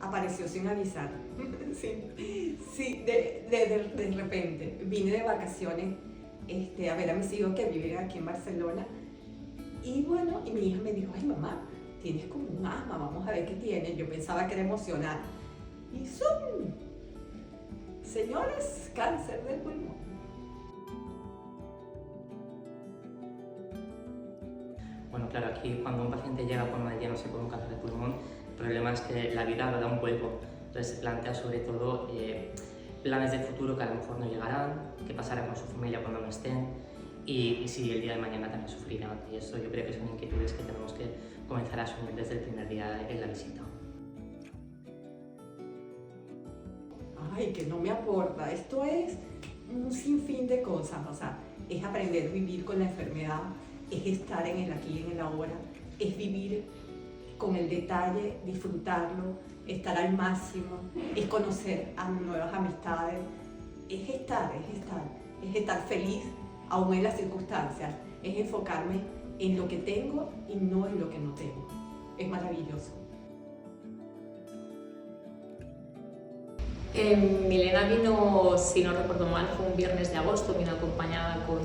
apareció sin avisar. Sí, de repente. Vine de vacaciones a ver a mis hijos que viven aquí en Barcelona. Y bueno, y mi hija me dijo, ay mamá, tienes como un asma, vamos a ver qué tienes. Yo pensaba que era emocional. Y son, señores, cáncer del pulmón. Bueno, claro, aquí cuando un paciente llega con una diagnóstico con un cáncer de pulmón, el problema es que la vida lo da un vuelvo. Entonces se plantea sobre todo planes de futuro que a lo mejor no llegarán, qué pasará con su familia cuando no estén y si el día de mañana también sufrirán. Y eso yo creo que son inquietudes que tenemos que comenzar a asumir desde el primer día en la visita. Ay, que no me aporta. Esto es un sinfín de cosas, o sea, es aprender a vivir con la enfermedad, es estar en el aquí y en el ahora, es vivir con el detalle, disfrutarlo, estar al máximo, es conocer a nuevas amistades, es estar feliz aún en las circunstancias, es enfocarme en lo que tengo y no en lo que no tengo. Es maravilloso. Milena vino, si no recuerdo mal, fue un viernes de agosto, vino acompañada con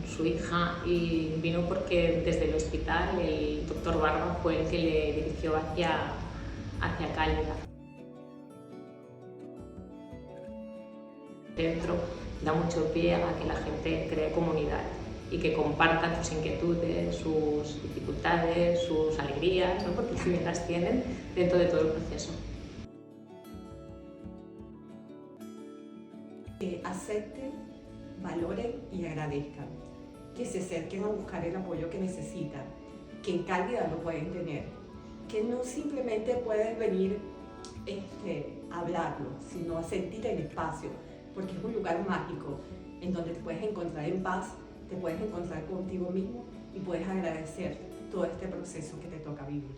su hija y vino porque desde el hospital el doctor Barba fue el que le dirigió hacia Cálida. Dentro da mucho pie a que la gente cree comunidad y que compartan sus inquietudes, sus dificultades, sus alegrías, ¿no? Porque también las tienen dentro de todo el proceso. Que acepten, valoren y agradezcan, que se acerquen a buscar el apoyo que necesitan, que en Cálida lo pueden tener, que no simplemente puedes venir a hablarlo, sino a sentir el espacio, porque es un lugar mágico en donde te puedes encontrar en paz, te puedes encontrar contigo mismo y puedes agradecer todo este proceso que te toca vivir.